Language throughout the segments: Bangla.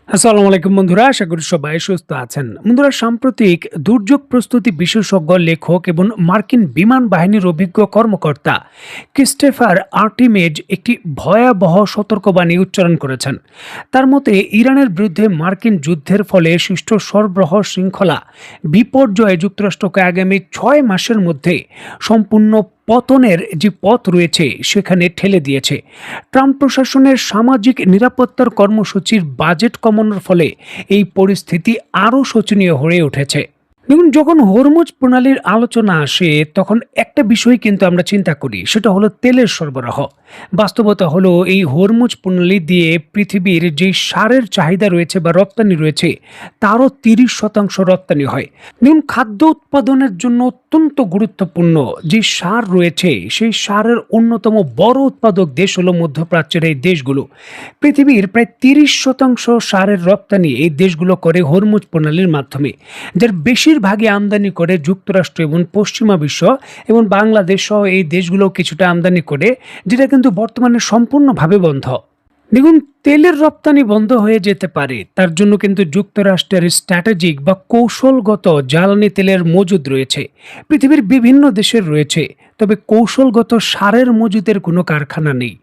আসসালামু আলাইকুম বন্ধুরা, আশা করি সবাই সুস্থ আছেন। বন্ধুরা, সাম্প্রতিক দুর্যোগ প্রস্তুতি বিশেষজ্ঞ লেখক এবং মার্কিন বিমান বাহিনীর অভিজ্ঞ কর্মকর্তা ক্রিস্টোফার আর্টিমেজ একটি ভয়াবহ সতর্কবাণী উচ্চারণ করেছেন। তার মতে ইরানের বিরুদ্ধে মার্কিন যুদ্ধের ফলে সৃষ্ট সরবরাহ শৃঙ্খলা বিপর্যয়ে যুক্তরাষ্ট্রকে আগামী 6 মাসের মধ্যে সম্পূর্ণ পতনের যে পথ রয়েছে সেখানে ঠেলে দিয়েছে। ট্রাম্প প্রশাসনের সামাজিক নিরাপত্তার কর্মসূচির বাজেট কমানোর ফলে এই পরিস্থিতি আরও শোচনীয় হয়ে উঠেছে। দেখুন, যখন হরমুজ প্রণালীর আলোচনা আসে তখন একটা বিষয় কিন্তু আমরা চিন্তা করি, সেটা হলো তেলের সরবরাহ। বাস্তবতা হলো এই হরমুজ প্রণালী দিয়ে পৃথিবীর যে সারের চাহিদা রয়েছে বা রপ্তানি রয়েছে তারও 30% রপ্তানি হয়। দেখুন, খাদ্য উৎপাদনের জন্য অত্যন্ত গুরুত্বপূর্ণ যে সার রয়েছে সেই সারের অন্যতম বড় উৎপাদক দেশ হলো মধ্যপ্রাচ্যের এই দেশগুলো। পৃথিবীর প্রায় 30% সারের রপ্তানি এই দেশগুলো করে হরমুজ প্রণালীর মাধ্যমে, যার বেশিরভাগই আমদানি করে যুক্তরাষ্ট্র এবং পশ্চিমা বিশ্ব এবং বাংলাদেশ সহ এই দেশগুলো কিছুটা আমদানি করে, যেটা কিন্তু বর্তমানে সম্পূর্ণভাবে বন্ধ। দেখুন, তেলের রপ্তানি বন্ধ হয়ে যেতে পারে, তার জন্য কিন্তু যুক্তরাষ্ট্রের স্ট্র্যাটেজিক বা কৌশলগত জ্বালানি তেলের মজুদ রয়েছে। পৃথিবীর বিভিন্ন দেশের রয়েছে, তবে কৌশলগত সারের মজুদের কোনো কারখানা নেই।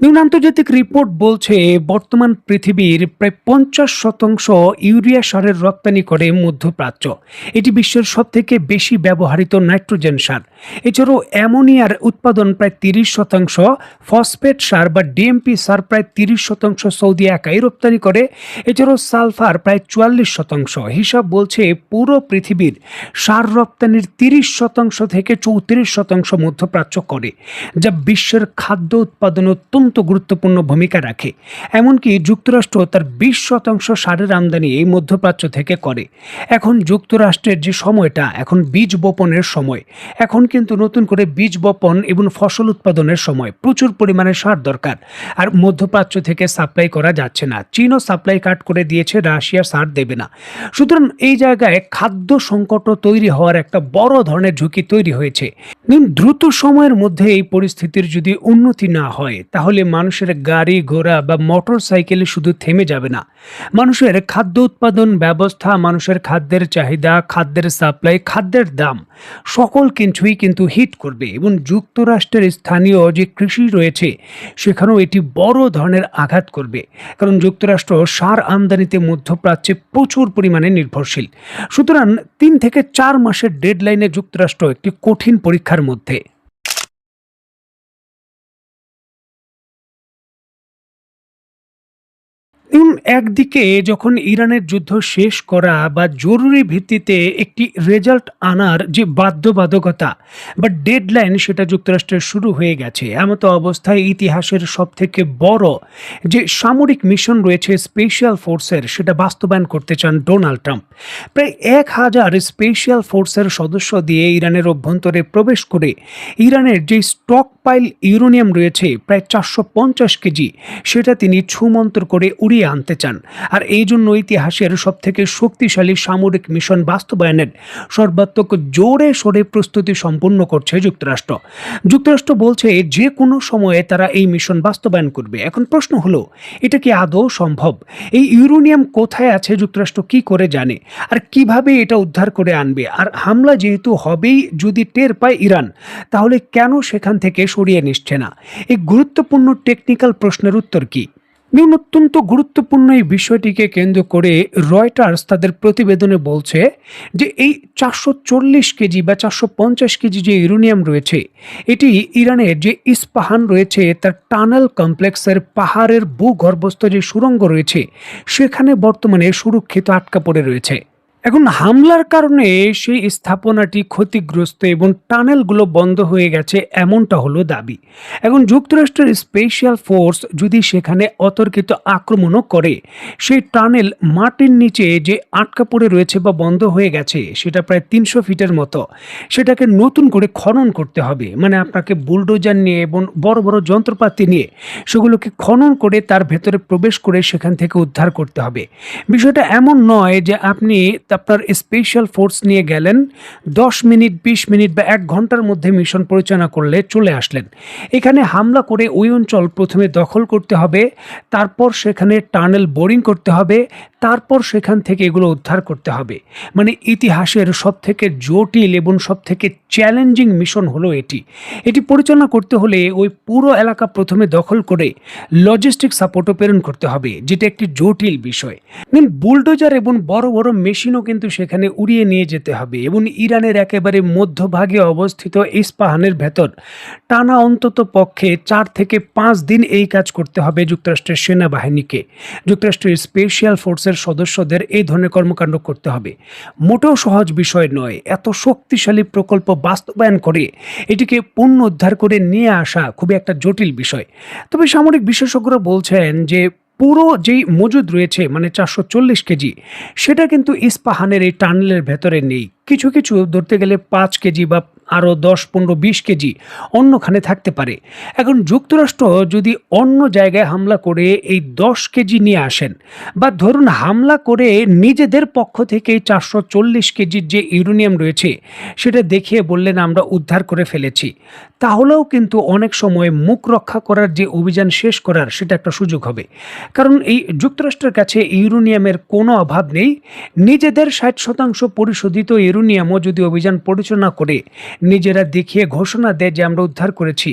নিউন আন্তর্জাতিক রিপোর্ট বলছে বর্তমান পৃথিবীর প্রায় 50% ইউরিয়া সারের রপ্তানি করে মধ্যপ্রাচ্য। এটি বিশ্বের সবথেকে বেশি ব্যবহৃত নাইট্রোজেন সার। এছাড়াও অ্যামোনিয়ার উৎপাদন প্রায় 30%, ফসফেট সার বা ডিএমপি সার প্রায় 30% সৌদি একাই রপ্তানি করে। এছাড়াও সালফার প্রায় 44%। হিসাব বলছে পুরো পৃথিবীর সার রপ্তানির 30% থেকে 34% মধ্যপ্রাচ্য করে, যা বিশ্বের খাদ্য উৎপাদনে অত্যন্ত গুরুত্বপূর্ণ ভূমিকা রাখে। এমনকি যুক্তরাষ্ট্র তার 20% সারের আমদানি এই মধ্যপ্রাচ্য থেকে করে। এখন যুক্তরাষ্ট্রের যে সময়টা, এখন বীজ বপনের সময়। এখন কিন্তু নতুন করে বীজ বপন এবং ফসল উৎপাদনের সময়। প্রচুর পরিমাণে সার দরকার, আর মধ্যপ্রাচ্য থেকে সাপ্লাই করা যাচ্ছে না। চীনও সাপ্লাই কাট করে দিয়েছে, রাশিয়া সার দেবে না। সুতরাং এই জায়গায় খাদ্য সংকটও তৈরি হওয়ার একটা বড় ধরনের ঝুঁকি তৈরি হয়েছে। দ্রুত সময়ের মধ্যে এই পরিস্থিতির যদি উন্নতি না হয় তাহলে মানুষের গাড়ি ঘোড়া বা মোটর সাইকেলে শুধু থেমে যাবে না, মানুষের খাদ্য উৎপাদন ব্যবস্থা, মানুষের খাদ্যের চাহিদা, খাদ্যের সাপ্লাই, খাদ্যের দাম সকল কিছুই কিন্তু হিট করবে। এবং যুক্তরাষ্ট্রের স্থানীয় যে কৃষি রয়েছে সেখানেও এটি বড় ধরনের আঘাত করবে, কারণ যুক্তরাষ্ট্র সার আমদানিতে মধ্যপ্রাচ্যে প্রচুর পরিমাণে নির্ভরশীল। সুতরাং 3 থেকে 4 মাসের ডেডলাইনে যুক্তরাষ্ট্র একটি কঠিন পরীক্ষার মধ্যে। একদিকে যখন ইরানের যুদ্ধ শেষ করা বা জরুরি ভিত্তিতে একটি রেজাল্ট আনার যে বাধ্যবাধকতা বা ডেডলাইন সেটা যুক্তরাষ্ট্রের শুরু হয়ে গেছে, এমতো অবস্থায় ইতিহাসের সবথেকে বড় যে সামরিক মিশন রয়েছে স্পেশাল ফোর্সের, সেটা বাস্তবায়ন করতে চান ডোনাল্ড ট্রাম্প। প্রায় 1000 স্পেশাল ফোর্সের সদস্য দিয়ে ইরানের অভ্যন্তরে প্রবেশ করে ইরানের যে স্টক পাইল ইউরেনিয়াম রয়েছে প্রায় 450 কেজি, সেটা তিনি ছুমন্তর করে উড়িয়ে আনতে চান। আর এই জন্য ইতিহাসের সবথেকে শক্তিশালী সামরিক মিশন বাস্তবায়নের সর্বাত্মক জোরে সোরে প্রস্তুতি সম্পন্ন করছে যুক্তরাষ্ট্র। যুক্তরাষ্ট্র বলছে যে কোনো সময়ে তারা এই মিশন বাস্তবায়ন করবে। এখন প্রশ্ন হলো, এটা কি আদৌ সম্ভব? এই ইউরেনিয়াম কোথায় আছে যুক্তরাষ্ট্র কি করে জানে, আর কিভাবে এটা উদ্ধার করে আনবে? আর হামলা যেহেতু হবেই, যদি টের পায় ইরান, তাহলে কেন সেখান থেকে সরিয়ে নিচ্ছে না? এই গুরুত্বপূর্ণ টেকনিক্যাল প্রশ্নের উত্তর কি? অত্যন্ত গুরুত্বপূর্ণ এই বিষয়টিকে কেন্দ্র করে রয়টার্স তাদের প্রতিবেদনে বলছে যে এই 440 কেজি বা 450 কেজি যে ইউরেনিয়াম রয়েছে, এটি ইরানের যে ইস্পাহান রয়েছে তার টানেল কমপ্লেক্সের পাহাড়ের ভূগর্ভস্থ যে সুড়ঙ্গ রয়েছে সেখানে বর্তমানে সুরক্ষিত আটকা পড়ে রয়েছে। এখন হামলার কারণে সেই স্থাপনাটি ক্ষতিগ্রস্ত এবং টানেলগুলো বন্ধ হয়ে গেছে, এমনটা হলো দাবি। এখন যুক্তরাষ্ট্রের স্পেশাল ফোর্স যদি সেখানে অতর্কিত আক্রমণও করে, সেই টানেল মাটির নিচে যে আটকা পড়ে রয়েছে বা বন্ধ হয়ে গেছে সেটা প্রায় 300 ফিটের মতো, সেটাকে নতুন করে খনন করতে হবে। মানে আপনাকে বুলডোজার নিয়ে এবং বড় বড় যন্ত্রপাতি নিয়ে সেগুলোকে খনন করে তার ভেতরে প্রবেশ করে সেখান থেকে উদ্ধার করতে হবে। বিষয়টা এমন নয় যে আপনি আপনার স্পেশাল ফোর্স নিয়ে গেলেন, 10 মিনিট 20 মিনিট বা 1 ঘন্টার মধ্যে মিশন পরিচালনা করলে চলে আসলেন। এখানে হামলা করে ওই অঞ্চল প্রথমে দখল করতে হবে, তারপর সেখানে টানেল বোরিং করতে হবে, তারপর সেখান থেকে এগুলো উদ্ধার করতে হবে। মানে ইতিহাসের সবথেকে জটিল এবং সবথেকে চ্যালেঞ্জিং মিশন হলো এটি। এটি পরিচালনা করতে হলে ওই পুরো এলাকা প্রথমে দখল করে লজিস্টিক সাপোর্টও প্রেরণ করতে হবে, যেটা একটি জটিল বিষয়। বুলডোজার এবং বড় বড় মেশিনও কিন্তু সেখানে উড়িয়ে নিয়ে যেতে হবে এবং ইরানের একেবারে মধ্যভাগে অবস্থিত ইস্পাহানের ভেতর টানা অন্তত পক্ষে 4 থেকে 5 দিন এই কাজ করতে হবে যুক্তরাষ্ট্রের সেনাবাহিনীকে। যুক্তরাষ্ট্রের স্পেশাল ফোর্সের সদস্যদের এই ধরনের কর্মকাণ্ড করতে হবে। মোটেও সহজ বিষয় নয়। এত শক্তিশালী প্রকল্প বাস্তবায়ন করে এটিকে পুনরুদ্ধার করে নিয়ে আসা খুবই একটা জটিল বিষয়। তবে সামরিক বিশেষজ্ঞরা বলছেন যে পুরো যেই মজুদ রয়েছে মানে 440 কেজি, সেটা কিন্তু ইস্পাহানের এই টানেলের ভেতরে নেই। কিছু কিছু ধরতে গেলে 5 কেজি বা আরও 10, 15, 20 কেজি অন্যখানে থাকতে পারে। এখন যুক্তরাষ্ট্র যদি অন্য জায়গায় হামলা করে এই 10 কেজি নিয়ে আসেন, বা ধরুন হামলা করে নিজেদের পক্ষ থেকে 440 কেজির যে ইউরেনিয়াম রয়েছে সেটা দেখিয়ে বললেন আমরা উদ্ধার করে ফেলেছি, তাহলেও কিন্তু অনেক সময় মুখ রক্ষা করার যে অভিযান শেষ করার সেটা একটা সুযোগ হবে। কারণ এই যুক্তরাষ্ট্রের কাছে ইউরেনিয়ামের কোনো অভাব নেই। নিজেদের 60% পরিশোধিত ইউরেনিয়ামও যদি অভিযান পরিচালনা করে নিজেরা দেখিয়ে ঘোষণা দেয় যে আমরা উদ্ধার করেছি,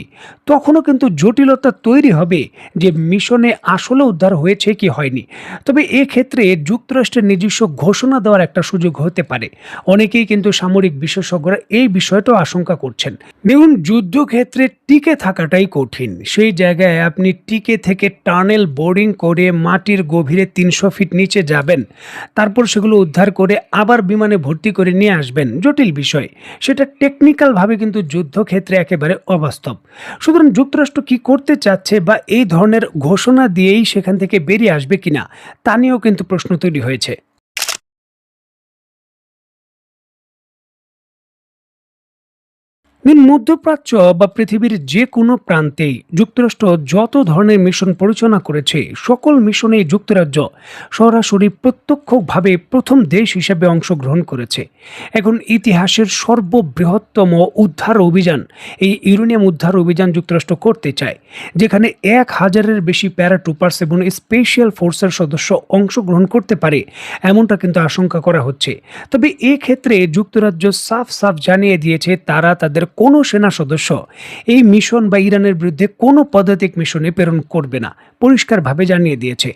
তখনও কিন্তু জটিলতা তৈরি হবে যে মিশনে আসলে উদ্ধার হয়েছে কি হয়নি। তবে এক্ষেত্রে যুক্তরাষ্ট্রের নিজস্ব ঘোষণা দেওয়ার একটা সুযোগ হতে পারে। অনেকেই কিন্তু সামরিক বিশেষজ্ঞরা এই বিষয়টাও আশঙ্কা করছেন। দেখুন, যুদ্ধক্ষেত্রে টিকে থাকাটাই কঠিন। সেই জায়গায় আপনি টিকে থেকে টানেল বোরিং করে মাটির গভীরে 300 ফিট নিচে যাবেন, তারপর সেগুলো উদ্ধার করে আবার বিমানে ভর্তি করে নিয়ে আসবেন, জটিল বিষয়। সেটা টেকনিক্যালভাবে কিন্তু যুদ্ধক্ষেত্রে একেবারে অবাস্তব। সুতরাং যুক্তরাষ্ট্র কি করতে চাচ্ছে বা এই ধরনের ঘোষণা দিয়েই সেখান থেকে বেরিয়ে আসবে কিনা তা নিয়েও কিন্তু প্রশ্ন তৈরি হয়েছে। মধ্যপ্রাচ্য বা পৃথিবীর যে কোনো প্রান্তেই যুক্তরাষ্ট্র যত ধরনের মিশন পরিচালনা করেছে, সকল মিশনেই যুক্তরাজ্য সরাসরি প্রত্যক্ষভাবে প্রথম দেশ হিসেবে অংশগ্রহণ করেছে। এখন ইতিহাসের সর্ববৃহত্তম উদ্ধার অভিযান, এই ইউরেনিয়াম উদ্ধার অভিযান যুক্তরাষ্ট্র করতে চায়, যেখানে 1000-এর বেশি প্যারাট্রুপার্স এবং স্পেশাল ফোর্সের সদস্য অংশগ্রহণ করতে পারে, এমনটা কিন্তু আশঙ্কা করা হচ্ছে। তবে এক্ষেত্রে যুক্তরাজ্য সাফ সাফ জানিয়ে দিয়েছে তারা তাদের কোনো সেনা সদস্য এই মিশন বা ইরানের বিরুদ্ধে কোনো পদাতিক মিশনে প্রেরণ করবে না, পরিষ্কারভাবে জানিয়ে দিয়েছে,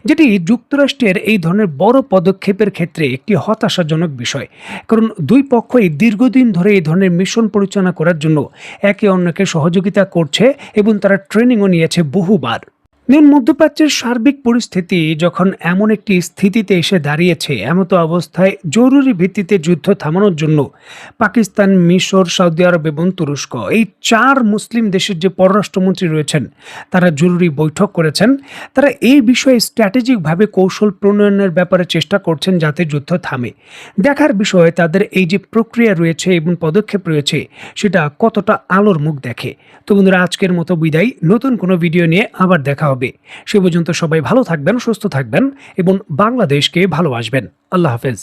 যেটি যুক্তরাষ্ট্রের এই ধরনের বড় পদক্ষেপের ক্ষেত্রে একটি হতাশাজনক বিষয়। কারণ দুই পক্ষই দীর্ঘদিন ধরে এই ধরনের মিশন পরিচালনা করার জন্য একে অন্যকে সহযোগিতা করছে এবং তারা ট্রেনিংও নিয়েছে বহুবার। মধ্যপ্রাচ্যের সার্বিক পরিস্থিতি যখন এমন একটি স্থিতিতে এসে দাঁড়িয়েছে, এমতো অবস্থায় জরুরি ভিত্তিতে যুদ্ধ থামানোর জন্য পাকিস্তান, মিশর, সৌদি আরব এবং তুরস্ক, এই 4 মুসলিম দেশের যে পররাষ্ট্রমন্ত্রী রয়েছেন তারা জরুরি বৈঠক করেছেন। তারা এই বিষয়ে স্ট্র্যাটেজিকভাবে কৌশল প্রণয়নের ব্যাপারে চেষ্টা করছেন যাতে যুদ্ধ থামে। দেখার বিষয়ে তাদের এই যে প্রক্রিয়া রয়েছে এবং পদক্ষেপ রয়েছে সেটা কতটা আলোর মুখ দেখে। তো বন্ধুরা, আজকের মতো বিদায়। নতুন কোনো ভিডিও নিয়ে আবার দেখা হবে। সে পর্যন্ত সবাই ভালো থাকবেন, সুস্থ থাকবেন এবং বাংলাদেশকে ভালোবাসবেন। আল্লাহ হাফেজ।